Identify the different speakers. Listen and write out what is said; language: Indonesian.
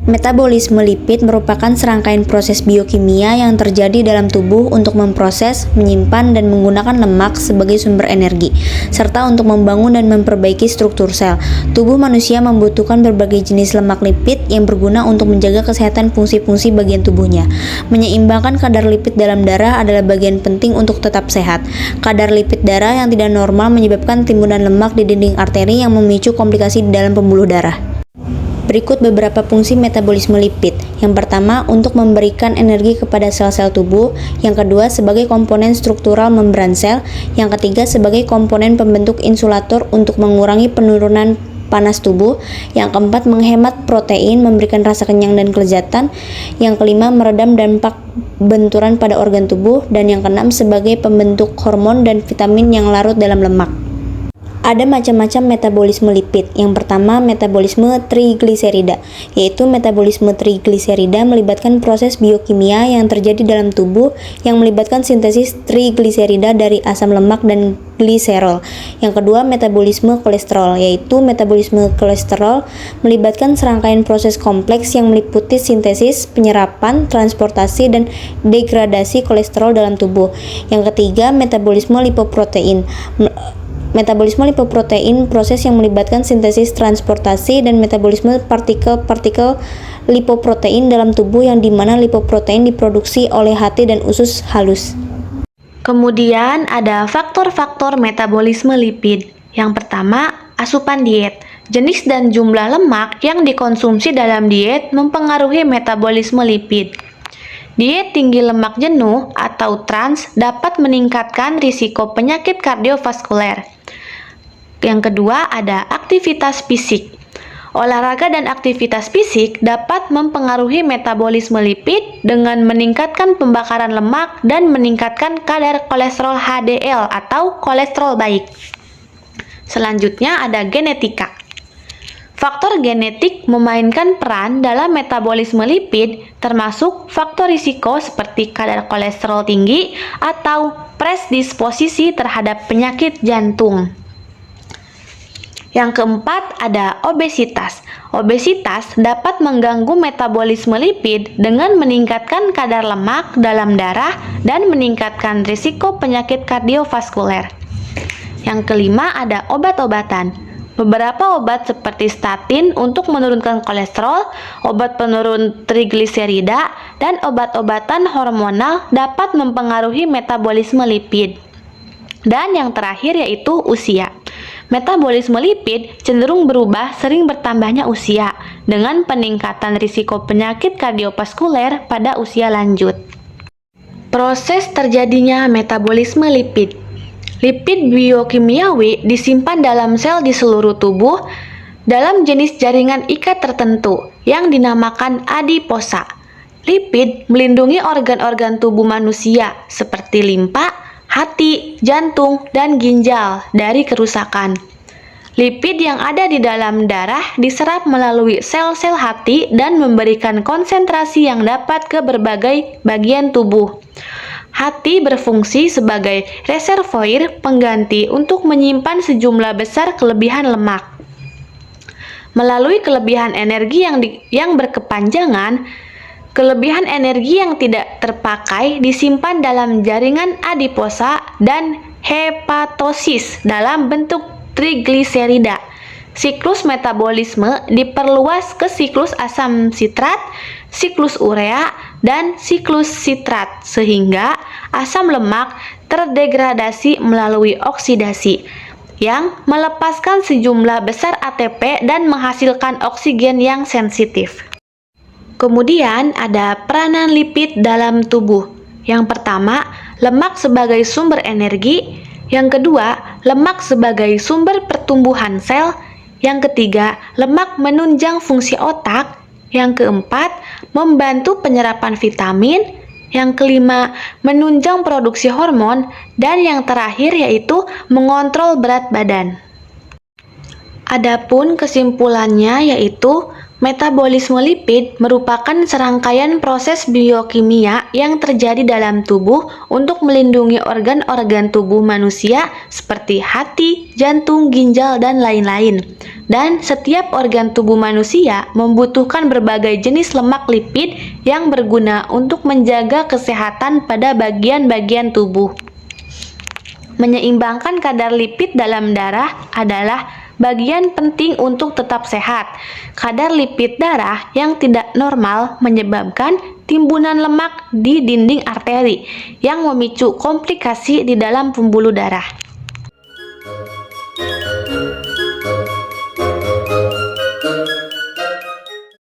Speaker 1: Metabolisme lipid merupakan serangkaian proses biokimia yang terjadi dalam tubuh untuk memproses, menyimpan, dan menggunakan lemak sebagai sumber energi, serta untuk membangun dan memperbaiki struktur sel. Tubuh manusia membutuhkan berbagai jenis lemak lipid yang berguna untuk menjaga kesehatan fungsi-fungsi bagian tubuhnya. Menyeimbangkan kadar lipid dalam darah adalah bagian penting untuk tetap sehat. Kadar lipid darah yang tidak normal menyebabkan timbunan lemak di dinding arteri yang memicu komplikasi di dalam pembuluh darah. Berikut beberapa fungsi metabolisme lipid. Yang pertama, untuk memberikan energi kepada sel-sel tubuh. Yang kedua, sebagai komponen struktural membran sel. Yang ketiga, sebagai komponen pembentuk insulator untuk mengurangi penurunan panas tubuh. Yang keempat, menghemat protein, memberikan rasa kenyang dan kelezatan. Yang kelima, meredam dampak benturan pada organ tubuh. Dan yang keenam, sebagai pembentuk hormon dan vitamin yang larut dalam lemak. Ada macam-macam metabolisme lipid. Yang pertama, metabolisme trigliserida, yaitu metabolisme trigliserida melibatkan proses biokimia yang terjadi dalam tubuh yang melibatkan sintesis trigliserida dari asam lemak dan gliserol. Yang kedua, metabolisme kolesterol, yaitu metabolisme kolesterol melibatkan serangkaian proses kompleks yang meliputi sintesis, penyerapan, transportasi, dan degradasi kolesterol dalam tubuh. Yang ketiga, metabolisme lipoprotein. Metabolisme lipoprotein proses yang melibatkan sintesis, transportasi, dan metabolisme partikel-partikel lipoprotein dalam tubuh yang dimana lipoprotein diproduksi oleh hati dan usus halus.
Speaker 2: Kemudian ada faktor-faktor metabolisme lipid. Yang pertama, asupan diet. Jenis dan jumlah lemak yang dikonsumsi dalam diet mempengaruhi metabolisme lipid. Diet tinggi lemak jenuh atau trans dapat meningkatkan risiko penyakit kardiovaskuler. Yang kedua ada aktivitas fisik. Olahraga dan aktivitas fisik dapat mempengaruhi metabolisme lipid dengan meningkatkan pembakaran lemak dan meningkatkan kadar kolesterol HDL atau kolesterol baik. Selanjutnya ada genetika. Faktor genetik memainkan peran dalam metabolisme lipid, termasuk faktor risiko seperti kadar kolesterol tinggi atau predisposisi terhadap penyakit jantung. Yang keempat ada obesitas. Obesitas dapat mengganggu metabolisme lipid dengan meningkatkan kadar lemak dalam darah dan meningkatkan risiko penyakit kardiovaskuler. Yang kelima ada obat-obatan. Beberapa obat seperti statin untuk menurunkan kolesterol, obat penurun trigliserida, dan obat-obatan hormonal dapat mempengaruhi metabolisme lipid. Dan yang terakhir yaitu usia. Metabolisme lipid cenderung berubah sering bertambahnya usia dengan peningkatan risiko penyakit kardiovaskuler pada usia lanjut. Proses terjadinya metabolisme lipid. Lipid biokimiawi disimpan dalam sel di seluruh tubuh dalam jenis jaringan ikat tertentu yang dinamakan adiposa. Lipid melindungi organ-organ tubuh manusia seperti limpa, hati, jantung, dan ginjal dari kerusakan. Lipid yang ada di dalam darah diserap melalui sel-sel hati dan memberikan konsentrasi yang dapat ke berbagai bagian tubuh. Hati berfungsi sebagai reservoir pengganti untuk menyimpan sejumlah besar kelebihan lemak. Melalui kelebihan energi yang berkepanjangan, kelebihan energi yang tidak terpakai disimpan dalam jaringan adiposa dan hepatosis dalam bentuk trigliserida. Siklus metabolisme diperluas ke siklus asam sitrat, siklus urea, dan siklus sitrat sehingga asam lemak terdegradasi melalui oksidasi yang melepaskan sejumlah besar ATP dan menghasilkan oksigen yang sensitif. Kemudian ada peranan lipid dalam tubuh. Yang pertama, lemak sebagai sumber energi. Yang kedua, lemak sebagai sumber pertumbuhan sel. Yang ketiga, lemak menunjang fungsi otak. Yang keempat, membantu penyerapan vitamin. Yang kelima, menunjang produksi hormon. Dan yang terakhir yaitu mengontrol berat badan. Adapun kesimpulannya yaitu Metabolisme lipid merupakan serangkaian proses biokimia yang terjadi dalam tubuh untuk melindungi organ-organ tubuh manusia seperti hati, jantung, ginjal, dan lain-lain. Dan setiap organ tubuh manusia membutuhkan berbagai jenis lemak lipid yang berguna untuk menjaga kesehatan pada bagian-bagian tubuh. Menyeimbangkan kadar lipid dalam darah adalah bagian penting untuk tetap sehat. Kadar lipid darah yang tidak normal menyebabkan timbunan lemak di dinding arteri yang memicu komplikasi di dalam pembuluh darah.